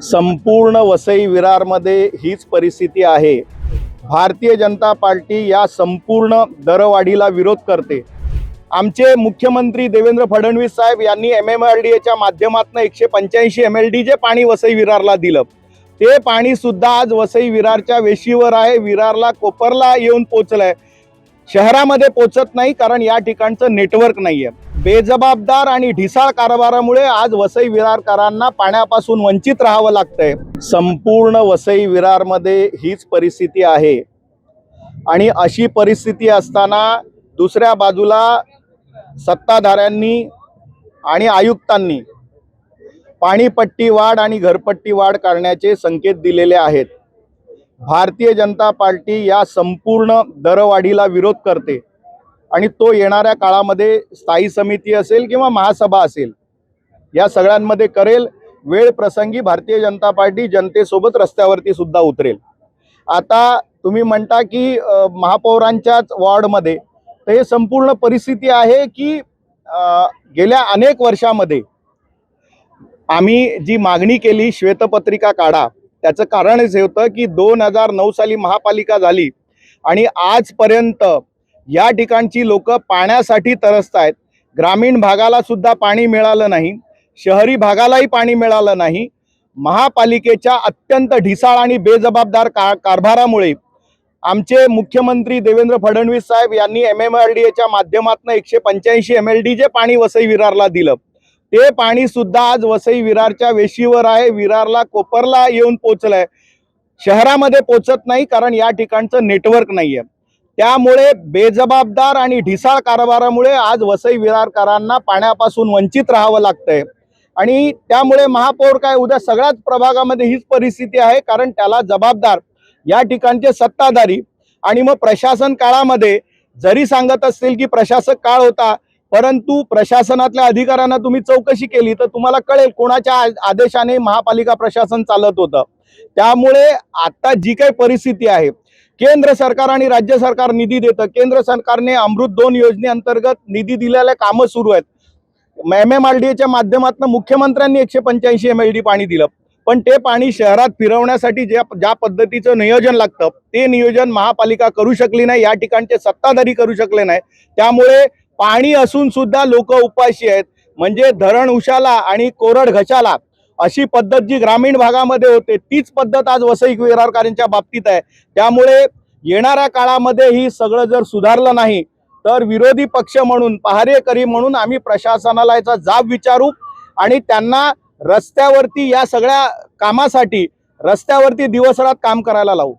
संपूर्ण वसई विरारमध्ये हीच परिस्थिती आहे। भारतीय जनता पार्टी या संपूर्ण दरवाढीला विरोध करते। आमचे मुख्यमंत्री देवेंद्र फडणवीस साहेब यांनी MMRDAच्या माध्यमातून 185 MLD जे पाणी वसई विरारला दिलं, ते पाणी सुद्धा आज वसई विरारच्या वेशीवर आहे। विरारला कोपरला येऊन पोहोचलंय, शहरामध्ये पोहोचत नाही, कारण या ठिकाणचं नेटवर्क नाहीये। बेजबाबदार आणि ढिसाळ कारभारामुळे आज वसई विरारकरांना पाण्यापासून वंचित राहावं लागतंय। संपूर्ण वसई विरारमध्ये हीच परिस्थिती आहे आणि अशी परिस्थिती असताना दुसऱ्या बाजूला सत्ताधाऱ्यांनी आणि आयुक्तांनी पाणीपट्टी वाढ आणि घरपट्टी वाढ करण्याचे संकेत दिलेले आहेत। भारतीय जनता पार्टी या संपूर्ण दरवाढीला विरोध करते आणि तो येणाऱ्या काळामध्ये स्थायी समिती असेल किंवा महासभा असेल, या सगळ्यांमध्ये करेल। वेळ प्रसंगी भारतीय जनता पार्टी जनतेसोबत रस्त्यावरती सुद्धा उतरेल। आता तुम्ही म्हणता की महापौरांच्याच वॉर्डमध्ये, तर हे संपूर्ण परिस्थिती आहे की गेल्या अनेक वर्षामध्ये आम्ही जी मागणी केली, श्वेतपत्रिका काढा, त्याचं कारणच हे होतं की 2009 साली महापालिका झाली आणि आजपर्यंत या ठिकाणची लोक पाण्यासाठी तरसत आहेत। ग्रामीण भागाला सुद्धा पाणी मिळालं नाही, शहरी भागालाही पाणी मिळालं नाही। महापालिकेच्या अत्यंत ढिसाळ आणि बेजबाबदार कारभारामुळे आमचे मुख्यमंत्री देवेंद्र फडणवीस साहेब यांनी MMRDAच्या माध्यमातून 185 MLD जे पाणी वसई विरारला दिलं, ते पाणी सुद्धा आज वसई विरारच्या वेशीवर आहे। विरारला कोपरला येऊन पोहोचलंय, शहरामध्ये पोहोचत नाही, कारण या ठिकाणचं नेटवर्क नाहीये। त्यामुळे बेजबाबदार आणि ढिसाळ कारभारामुळे आज वसई विरारकरांना पाण्यापासून वंचित राहावं लागतंय आणि त्यामुळे महापौर काय, उद्या सगळ्याच प्रभागामध्ये हीच परिस्थिती आहे, कारण त्याला जबाबदार या ठिकाणचे सत्ताधारी। आणि मग प्रशासन काळामध्ये जरी सांगत असतील की प्रशासक काळ होता, परंतु प्रशासनातल्या अधिकाऱ्यांना तुम्ही चौकशी केली तर तुम्हाला कळेल कोणाच्या आदेशाने महापालिका प्रशासन चालत होतं। त्यामुळे आता जी काही परिस्थिती आहे, केंद्र सरकार आणि राज्य सरकार निधी देतं। केंद्र सरकारने अमृत 2 योजनेअंतर्गत निधी दिलेले कामं सुरू आहेत। MMRDAच्या माध्यमातून मुख्यमंत्र्यांनी 185 MLD पाणी दिलं, पण ते पाणी शहरात फिरवण्यासाठी ज्या पद्धतीचं नियोजन लागतं, ते नियोजन महापालिका करू शकली नाही, या ठिकाणचे सत्ताधारी करू शकले नाही। त्यामुळे पाणी असून सुद्धा लोक उपाशी आहेत। म्हणजे धरण उशाला आणि कोरड घशाला अशी पद्धत जी ग्रामीण भागामध्ये होते, तीच पद्धत आज वसई विरारकरांच्या बाबतीत आहे। त्यामुळे येणाऱ्या काळामध्ये ही सगळं जर सुधारलं नाही तर विरोधी पक्ष म्हणून, पहारेकरी म्हणून आम्ही प्रशासनाला याचा जाब विचारू आणि त्यांना रस्त्यावरती या सगळ्या कामासाठी रस्त्यावरती दिवसरात काम करायला लावू।